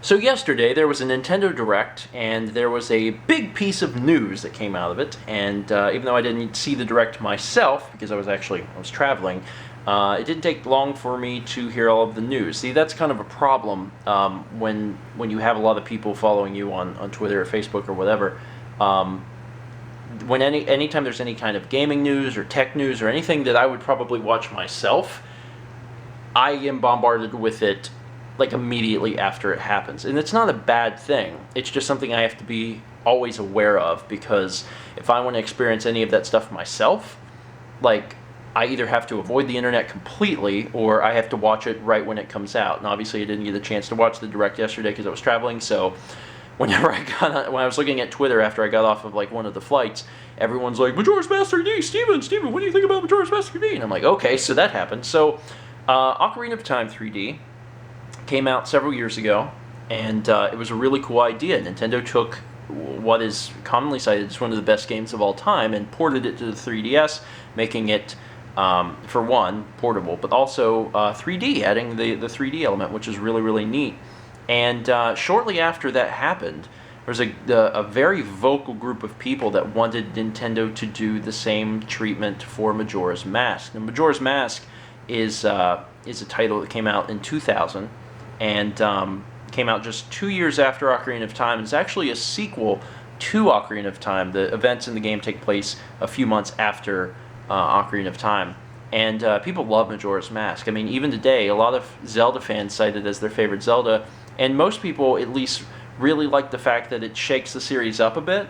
So yesterday there was a Nintendo Direct, and there was a big piece of news that came out of it. And even though I didn't see the Direct myself because I was traveling, it didn't take long for me to hear all of the news. See, that's kind of a problem when you have a lot of people following you on Twitter or Facebook or whatever. When anytime there's any kind of gaming news or tech news or anything that I would probably watch myself, I am bombarded with it like immediately after it happens. And it's not a bad thing. It's just something I have to be always aware of, because if I want to experience any of that stuff myself, like, I either have to avoid the internet completely or I have to watch it right when it comes out. And obviously I didn't get a chance to watch the Direct yesterday because I was traveling, so whenever when I was looking at Twitter after I got off of like one of the flights, everyone's like, Majora's Mask 3D, Steven, what do you think about Majora's Mask 3D? And I'm like, okay, so that happened. So Ocarina of Time 3D came out several years ago, and it was a really cool idea. Nintendo took what is commonly cited as one of the best games of all time and ported it to the 3DS, making it, for one, portable, but also 3D, adding the 3D element, which is really, really neat. And shortly after that happened, there was a very vocal group of people that wanted Nintendo to do the same treatment for Majora's Mask. And Majora's Mask is a title that came out in 2000, and came out just 2 years after Ocarina of Time. It's actually a sequel to Ocarina of Time. The events in the game take place a few months after Ocarina of Time. And people love Majora's Mask. I mean, even today, a lot of Zelda fans cite it as their favorite Zelda, and most people at least really like the fact that it shakes the series up a bit.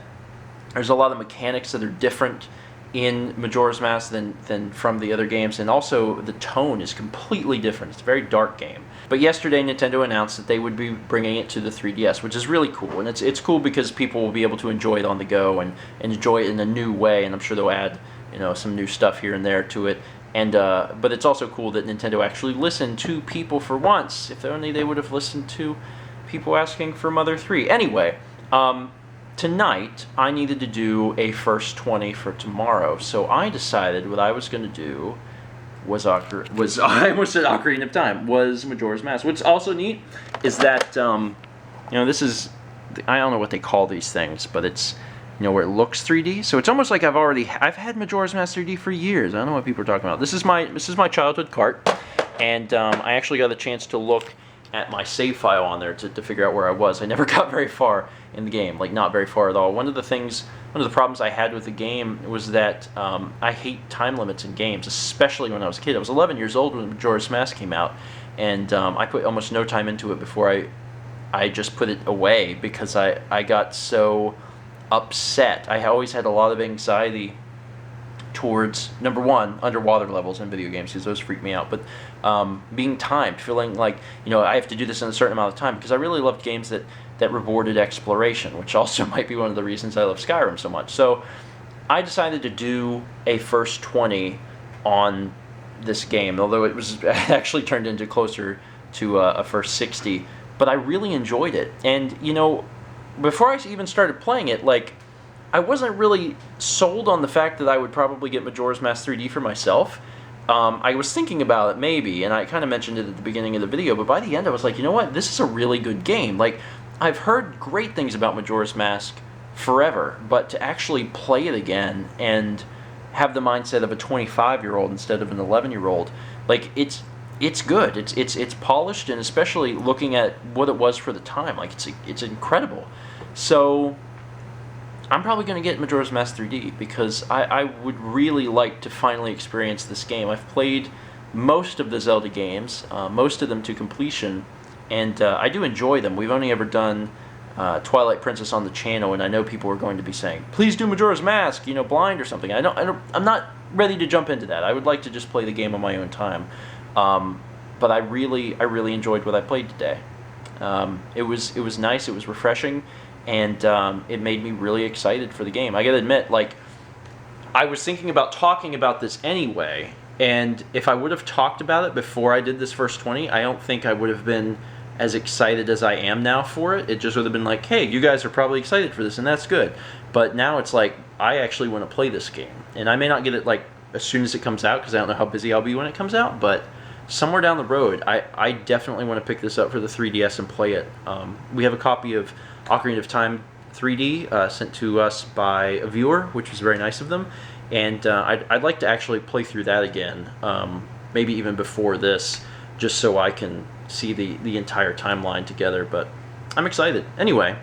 There's a lot of mechanics that are different in Majora's Mask than from the other games, and also the tone is completely different. It's a very dark game. But yesterday Nintendo announced that they would be bringing it to the 3DS, which is really cool. And it's cool because people will be able to enjoy it on the go and enjoy it in a new way, and I'm sure they'll add, some new stuff here and there to it. And but it's also cool that Nintendo actually listened to people for once. If only they would have listened to people asking for Mother 3. Anyway, tonight, I needed to do a first 20 for tomorrow, so I decided what I was going to do was I almost said Ocarina of Time, was Majora's Mask. What's also neat is that, this is, I don't know what they call these things, but it's, where it looks 3D, so it's almost like I've had Majora's Mask 3D for years. I don't know what people are talking about. This is my childhood cart, and I actually got a chance to look at my save file on there to figure out where I was. I never got very far in the game, like not very far at all. One of the problems I had with the game was that I hate time limits in games, especially when I was a kid. I was 11 years old when Majora's Mask came out, and I put almost no time into it before I just put it away because I got so upset. I always had a lot of anxiety towards, number one, underwater levels in video games, because those freak me out, but being timed, feeling like, I have to do this in a certain amount of time, because I really loved games that rewarded exploration, which also might be one of the reasons I love Skyrim so much. So I decided to do a first 20 on this game, although it was actually turned into closer to a first 60, but I really enjoyed it. And, before I even started playing it, I wasn't really sold on the fact that I would probably get Majora's Mask 3D for myself. I was thinking about it maybe, and I kind of mentioned it at the beginning of the video, but by the end I was like, you know what, this is a really good game. I've heard great things about Majora's Mask forever, but to actually play it again and have the mindset of a 25-year-old instead of an 11-year-old, it's good. It's polished, and especially looking at what it was for the time, it's incredible. So I'm probably going to get Majora's Mask 3D because I would really like to finally experience this game. I've played most of the Zelda games, most of them to completion, and I do enjoy them. We've only ever done Twilight Princess on the channel, and I know people are going to be saying, please do Majora's Mask, blind or something. I'm not ready to jump into that. I would like to just play the game on my own time. But I really enjoyed what I played today. It was nice, it was refreshing, and it made me really excited for the game. I gotta admit, I was thinking about talking about this anyway, and if I would have talked about it before I did this first 20, I don't think I would have been as excited as I am now for it. It just would have been like, hey, you guys are probably excited for this, and that's good. But now it's like, I actually want to play this game. And I may not get it, as soon as it comes out, because I don't know how busy I'll be when it comes out, but somewhere down the road, I definitely want to pick this up for the 3DS and play it. We have a copy of Ocarina of Time 3D sent to us by a viewer, which was very nice of them, and I'd like to actually play through that again, maybe even before this, just so I can see the entire timeline together, but I'm excited. Anyway,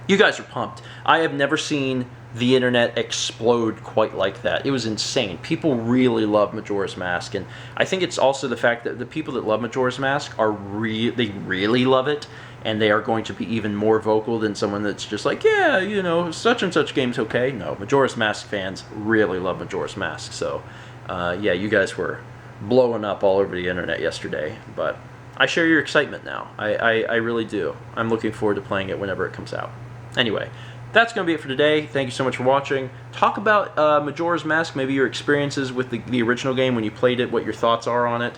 you guys are pumped. I have never seen the internet explode quite like that. It was insane. People really love Majora's Mask, and I think it's also the fact that the people that love Majora's Mask are they really love it, and they are going to be even more vocal than someone that's just like, yeah, you know, such and such game's okay. No, Majora's Mask fans really love Majora's Mask, so yeah, you guys were blowing up all over the internet yesterday, but I share your excitement now. I really do. I'm looking forward to playing it whenever it comes out. Anyway, that's going to be it for today. Thank you so much for watching. Talk about Majora's Mask, maybe your experiences with the original game when you played it, what your thoughts are on it.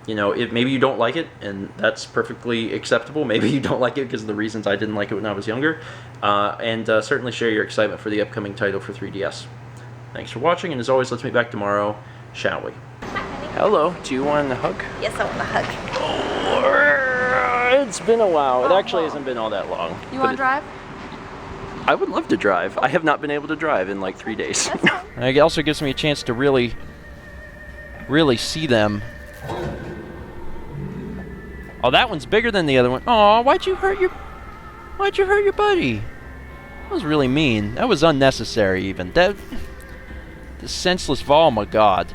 You know, maybe you don't like it, and that's perfectly acceptable. Maybe you don't like it because of the reasons I didn't like it when I was younger. And certainly share your excitement for the upcoming title for 3DS. Thanks for watching, and as always, let's meet back tomorrow, shall we? Hello, do you want a hug? Yes, I want a hug. Oh, it's been a while. It actually hasn't been all that long. You want to drive? I would love to drive. I have not been able to drive in like 3 days. It also gives me a chance to really see them. Oh, that one's bigger than the other one. Oh, why'd you hurt your buddy? That was really mean. That was unnecessary even. The senseless Vol, my God.